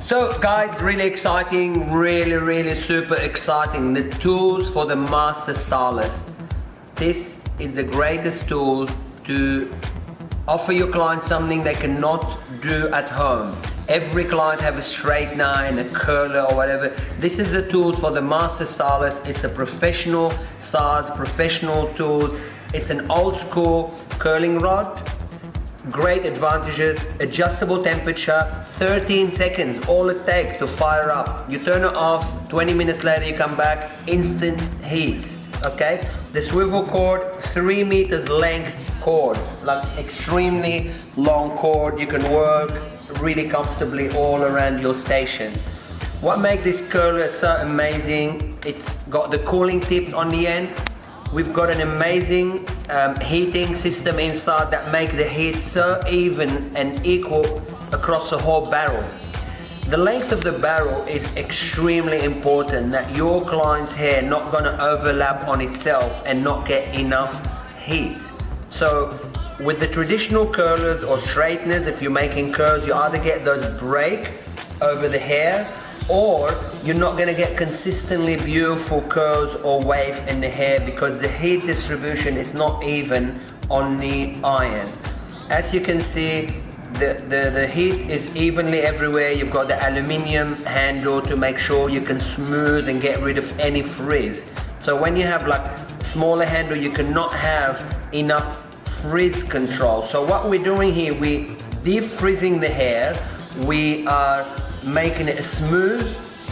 So guys, really exciting, really super exciting. The tools for the master stylist. This is the greatest tool to offer your clients something they cannot do at home. Every client have a straightener and a curler or whatever. This is a tool for the master stylist. It's a professional size, professional tools. It's an old school curling rod. Great advantages, adjustable temperature, 13 seconds, all it takes to fire up. You turn it off, 20 minutes later you come back, instant heat, okay? The swivel cord, 3 meters length cord, like extremely long cord. You can work really comfortably all around your station. What makes this curler so amazing, it's got the cooling tip on the end. We've got an amazing heating system inside that make the heat so even and equal across the whole barrel. The length of the barrel is extremely important, that your client's hair not gonna overlap on itself and not get enough heat. So with the traditional curlers or straighteners, if you're making curls, you either get those break over the hair, or you're not going to get consistently beautiful curls or wave in the hair because the heat distribution is not even on the irons. As you can see, the heat is evenly everywhere. You've got the aluminium handle to make sure you can smooth and get rid of any frizz. So when you have like smaller handle, you cannot have enough frizz control. So what we're doing here, we defrizzing the hair. We are making it smooth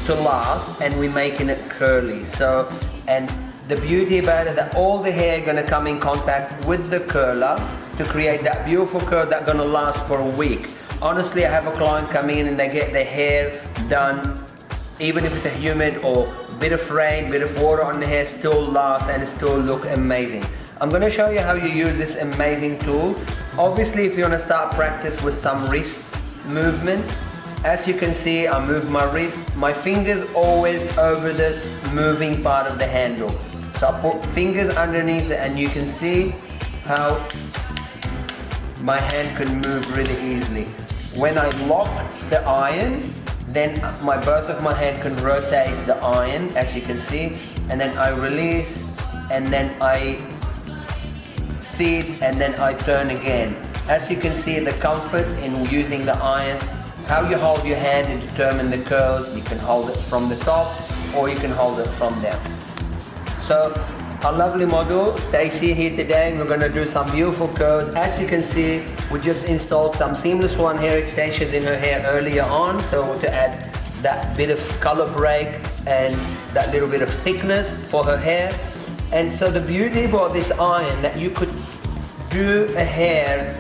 to last, and we're making it curly. So, and the beauty about it, that all the hair gonna come in contact with the curler to create that beautiful curl that's gonna last for a week. Honestly, I have a client come in and they get their hair done, even if it's humid or bit of rain, bit of water on the hair, still lasts and it still look amazing. I'm gonna show you how you use this amazing tool. Obviously, if you wanna start practice with some wrist movement, as you can see, I move my wrist, my fingers always over the moving part of the handle. So I put fingers underneath it and you can see how my hand can move really easily. When I lock the iron, then both of my hand can rotate the iron, as you can see, and then I release, and then I feed, and then I turn again. As you can see, the comfort in using the iron, how you hold your hand to determine the curls. You can hold it from the top or you can hold it from down. So our lovely model Stacy here today, and we're going to do some beautiful curls. As you can see, we just installed some Seamless1 hair extensions in her hair earlier on, so to add that bit of color break and that little bit of thickness for her hair. And so the beauty about this iron, that you could do a hair,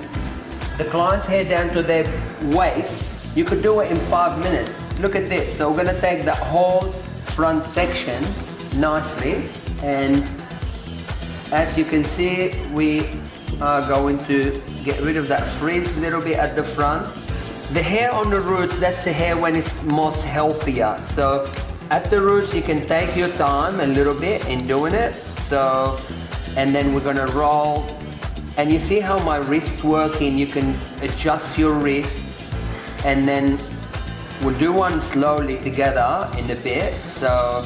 the client's hair down to their waist, you could do it in 5 minutes. Look at this. So we're gonna take that whole front section nicely, and as you can see, we are going to get rid of that frizz a little bit at the front. The hair on the roots, that's the hair when it's most healthier. So at the roots, you can take your time a little bit in doing it. So, and then we're gonna roll, and you see how my wrist working, you can adjust your wrist, and then we'll do one slowly together in a bit. So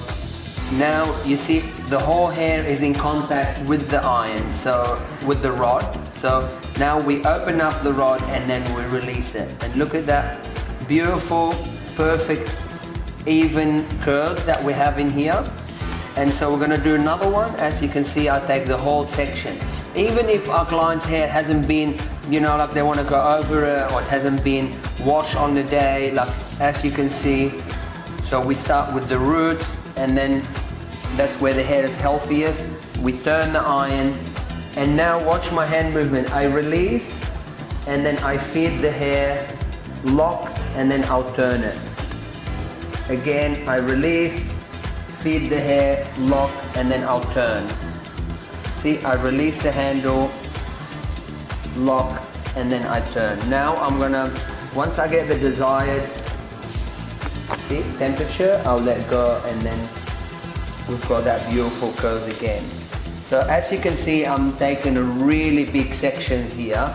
now you see the whole hair is in contact with the iron, so with the rod. So now we open up the rod and then we release it. And look at that beautiful, perfect, even curls that we have in here. And so we're gonna do another one. As you can see, I take the whole section. Even if our client's hair hasn't been, you know, like they wanna go over it, or it hasn't been washed on the day, like as you can see. So we start with the roots, and then that's where the hair is healthiest. We turn the iron, and now watch my hand movement. I release, and then I feed the hair, lock, and then I'll turn it. Again, I release, feed the hair, lock, and then I'll turn. See, I release the handle, lock, and then I turn. Now I'm gonna, once I get the desired, see, temperature, I'll let go, and then we've got that beautiful curls again. So as you can see, I'm taking a really big sections here.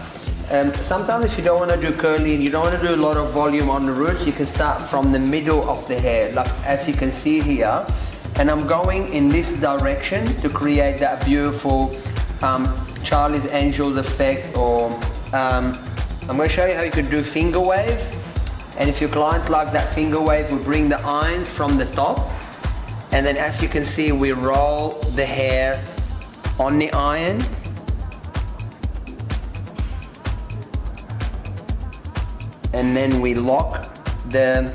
Sometimes if you don't want to do curly and you don't want to do a lot of volume on the roots, you can start from the middle of the hair, like as you can see here. And I'm going in this direction to create that beautiful Charlie's Angels effect, or I'm going to show you how you could do finger wave. And if your client like that finger wave, we bring the irons from the top, and then as you can see, we roll the hair on the iron. And then we lock the,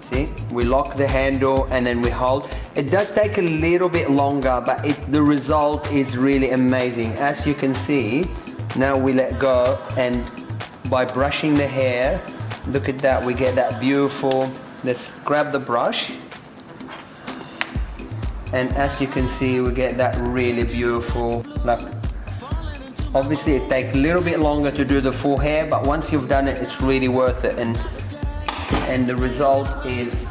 see, we lock the handle and then we hold. It does take a little bit longer, but the result is really amazing. As you can see, now we let go, and by brushing the hair, look at that, we get that beautiful, let's grab the brush. And as you can see, we get that really beautiful, like, obviously it takes a little bit longer to do the full hair, but once you've done it, it's really worth it, and the result is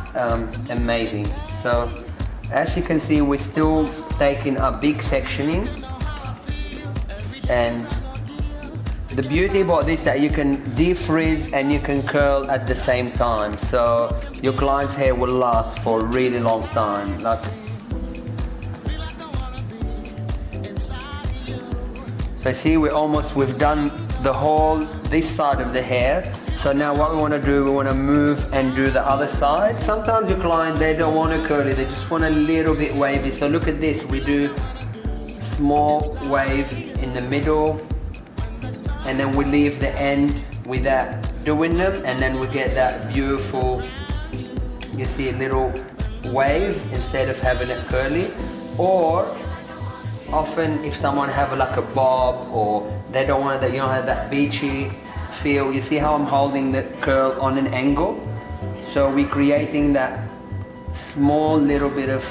amazing. So as you can see, we're still taking a big sectioning, and the beauty about this that you can defrizz and you can curl at the same time, so your client's hair will last for a really long time. Like, so see, we've done the whole, this side of the hair. So now what we want to do, we want to move and do the other side. Sometimes your client, they don't want to curly, they just want a little bit wavy. So look at this, we do small wave in the middle, and then we leave the end without doing them, and then we get that beautiful, you see, a little wave instead of having it curly. Or often if someone have like a bob, or they don't want that, you don't have that beachy feel, you see how I'm holding the curl on an angle? So we're creating that small little bit of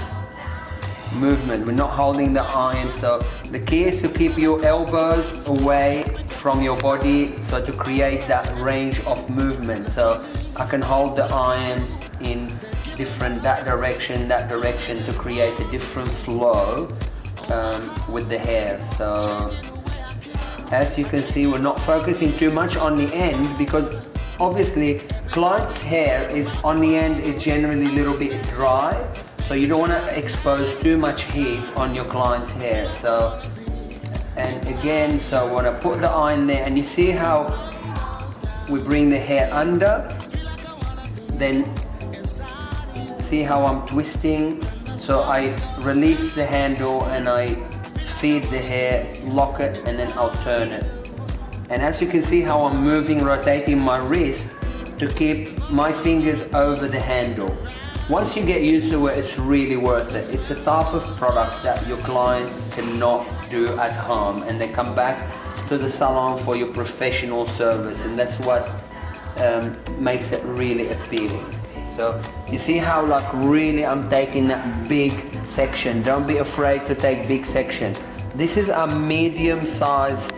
movement. We're not holding the iron. So the key is to keep your elbows away from your body, so to create that range of movement. So I can hold the irons in different, that direction to create a different flow with the hair. So as you can see, we're not focusing too much on the end, because obviously client's hair is on the end, it's generally a little bit dry, so you don't want to expose too much heat on your client's hair. So, and again, so I want to put the iron there, and you see how we bring the hair under, then see how I'm twisting. So I release the handle and I feed the hair, lock it, and then I'll turn it. And as you can see how I'm moving, rotating my wrist to keep my fingers over the handle. Once you get used to it, it's really worth it. It's a type of product that your client cannot do at home, and they come back to the salon for your professional service, and that's what makes it really appealing. So you see how like really I'm taking that big section. Don't be afraid to take big section. This is a medium size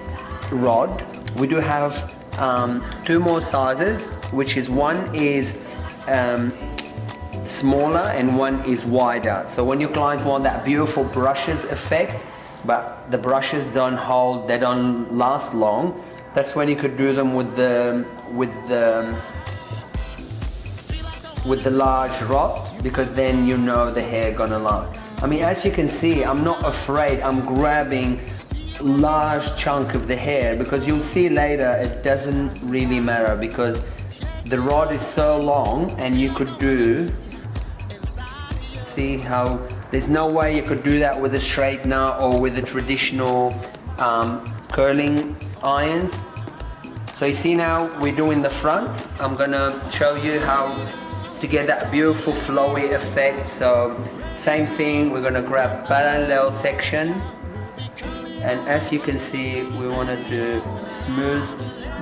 rod. We do have two more sizes, which is one is smaller and one is wider. So when your clients want that beautiful brushes effect, but the brushes don't hold, they don't last long, that's when you could do them with the large rod, because then you know the hair gonna last. I mean, as you can see, I'm not afraid. I'm grabbing large chunk of the hair, because you'll see later it doesn't really matter, because the rod is so long, and you could do, see how there's no way you could do that with a straightener or with the traditional curling irons. So you see now we're doing the front. I'm gonna show you how to get that beautiful flowy effect. So same thing, we're gonna grab parallel section, and as you can see, we wanted to smooth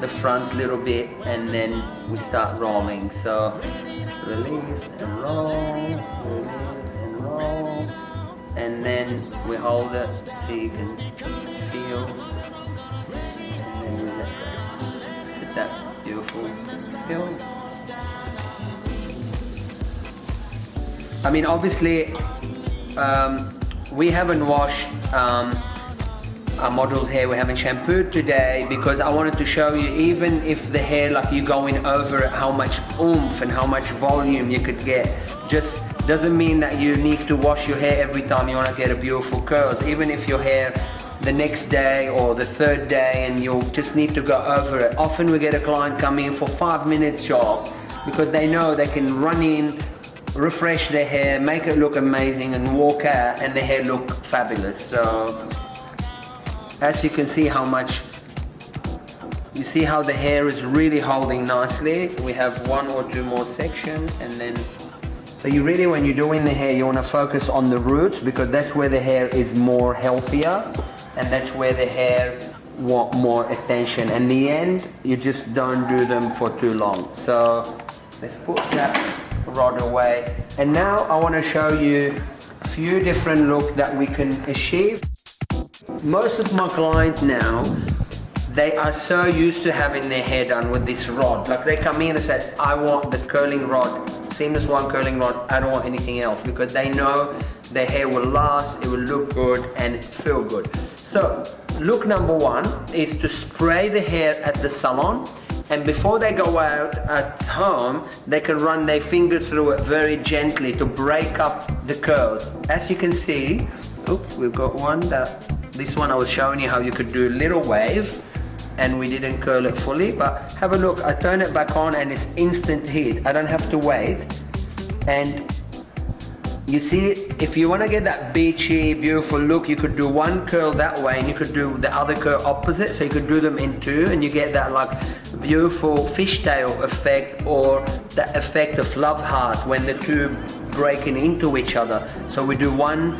the front a little bit, and then we start rolling. So release and roll, release and roll, and then we hold it so you can feel, and then we let go. Get that beautiful feel. I mean, obviously we haven't washed our model's hair, we haven't shampooed today because I wanted to show you, even if the hair, like you're going over it, how much oomph and how much volume you could get. Just doesn't mean that you need to wash your hair every time you want to get a beautiful curls. Even if your hair the next day or the third day and you just need to go over it. Often we get a client come in for 5-minute job because they know they can run in, refresh their hair, make it look amazing and walk out and the hair look fabulous. So as you can see you see how the hair is really holding nicely. We have 1 or 2 more sections, and then so you really, when you're doing the hair, you want to focus on the roots because that's where the hair is more healthier and that's where the hair want more attention. And in the end, you just don't do them for too long. So let's put that rod away. And now I want to show you a few different looks that we can achieve. Most of my clients now, they are so used to having their hair done with this rod. Like they come in and say, I want the curling rod, Seamless1 curling rod, I don't want anything else, because they know their hair will last, it will look good and feel good. So look number 1 is to spray the hair at the salon, and before they go out at home, they can run their finger through it very gently to break up the curls. As you can see, oops, we've got one this one I was showing you how you could do a little wave and we didn't curl it fully, but have a look. I turn it back on and it's instant heat. I don't have to wait. And you see, if you want to get that beachy, beautiful look, you could do one curl that way and you could do the other curl opposite. So you could do them in 2 and you get that like beautiful fishtail effect, or that effect of love heart when the 2 breaking into each other. So we do one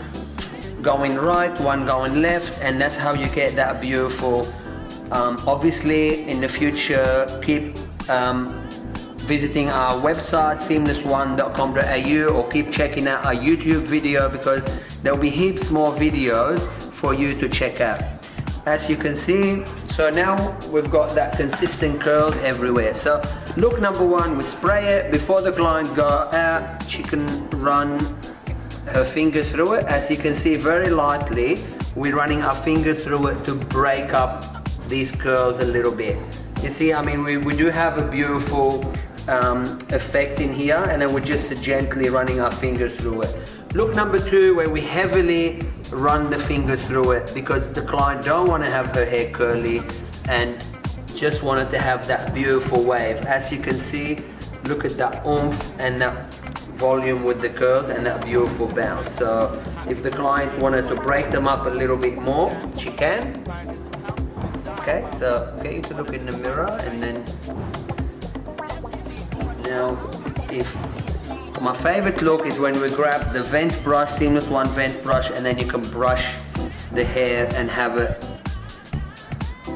going right, one going left, and that's how you get that beautiful. Obviously in the future, keep visiting our website seamless1.com.au, or keep checking out our YouTube video because there'll be heaps more videos for you to check out. As you can see, so now we've got that consistent curl everywhere. So look number 1, we spray it before the client go out. She can run her finger through it. As you can see, very lightly we're running our finger through it to break up these curls a little bit. You see, I mean, we do have a beautiful effect in here, and then we're just gently running our finger through it. Look number 2, where we heavily run the finger through it because the client don't want to have her hair curly and just wanted to have that beautiful wave. As you can see, look at that oomph and that volume with the curls and that beautiful bounce. So if the client wanted to break them up a little bit more, she can. Okay, so get you to look in the mirror, and then now, if my favorite look is when we grab the vent brush, Seamless1 vent brush, and then you can brush the hair and have it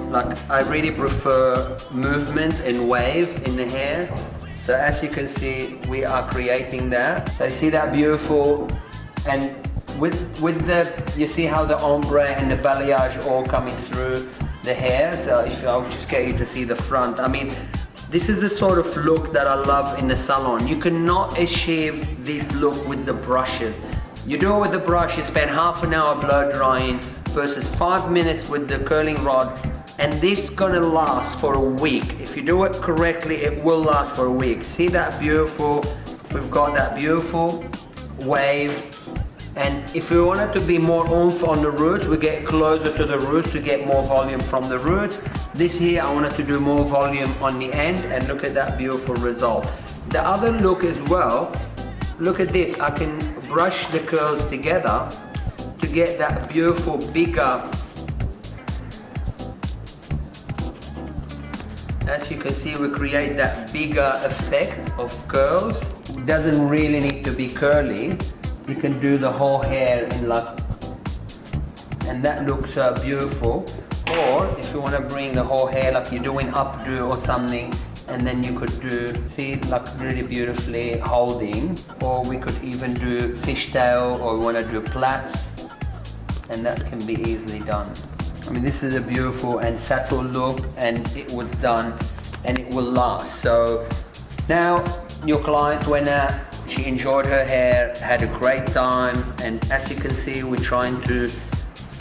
like, I really prefer movement and wave in the hair. So as you can see, we are creating that. So you see that beautiful, and with the, you see how the ombre and the balayage all coming through the hair. So if I'll just get you to see the front, I mean, this is the sort of look that I love in the salon. You cannot achieve this look with the brushes. You do it with the brush, you spend half an hour blow drying versus 5 minutes with the curling rod, and this gonna last for a week. If you do it correctly, it will last for a week. See that beautiful, we've got that beautiful wave. And if we want it to be more oomph on the roots, we get closer to the roots to get more volume from the roots. This here, I wanted to do more volume on the end, and look at that beautiful result. The other look as well, look at this, I can brush the curls together to get that beautiful bigger. As you can see, we create that bigger effect of curls. It doesn't really need to be curly. You can do the whole hair in like, and that looks beautiful. Or if you want to bring the whole hair like you're doing updo or something, and then you could do, see, like really beautifully holding. Or we could even do fishtail, or we want to do plaits, and that can be easily done. I mean, this is a beautiful and subtle look, and it was done and it will last. So now your client, when She enjoyed her hair, had a great time, and as you can see, we're trying to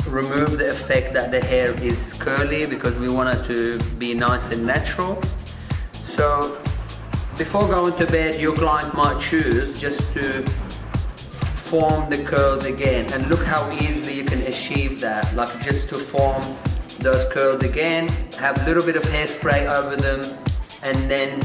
remove the effect that the hair is curly because we want it to be nice and natural. So before going to bed, your client might choose just to form the curls again, and look how easily you can achieve that. Like, just to form those curls again, have a little bit of hairspray over them, and then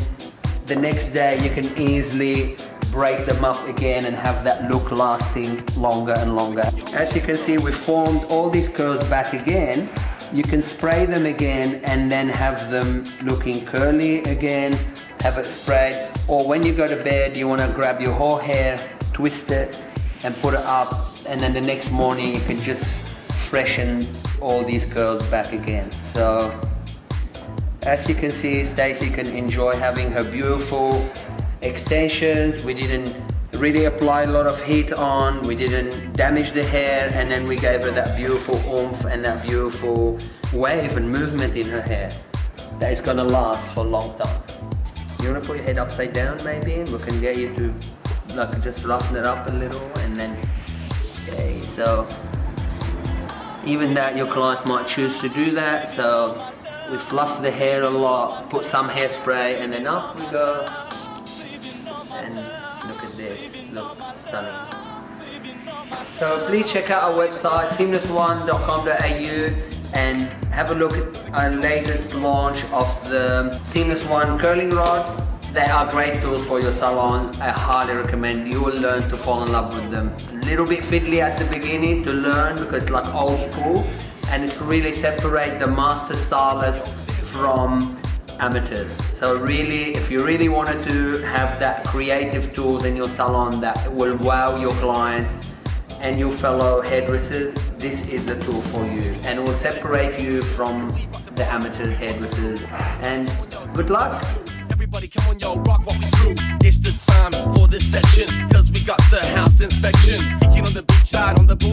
the next day you can easily break them up again and have that look lasting longer and longer. As you can see, we formed all these curls back again. You can spray them again and then have them looking curly again, have it sprayed. Or when you go to bed, you want to grab your whole hair, twist it and put it up, and then the next morning you can just freshen all these curls back again. So as you can see, Stacey can enjoy having her beautiful extensions. We didn't really apply a lot of heat on, we didn't damage the hair, and then we gave her that beautiful oomph and that beautiful wave and movement in her hair that is gonna last for a long time. You wanna put your head upside down maybe, and we can get you to like just roughen it up a little, and then okay, so even that your client might choose to do that. So we fluff the hair a lot, put some hairspray, and then up we go. And look at this, look stunning. So please check out our website seamless1.com.au and have a look at our latest launch of the Seamless1 curling rod. They are great tools for your salon. I highly recommend. You will learn to fall in love with them. A little bit fiddly at the beginning to learn because it's like old school, and it's really separate the master stylists from amateurs. So really, if you really wanted to have that creative tools in your salon that will wow your client and your fellow hairdressers, this is the tool for you, and it will separate you from the amateur hairdressers. And good luck. Everybody come on, yo, rock what we through. It's the time for this section, cause we got the house inspection. Kicking on the beach side, on the pool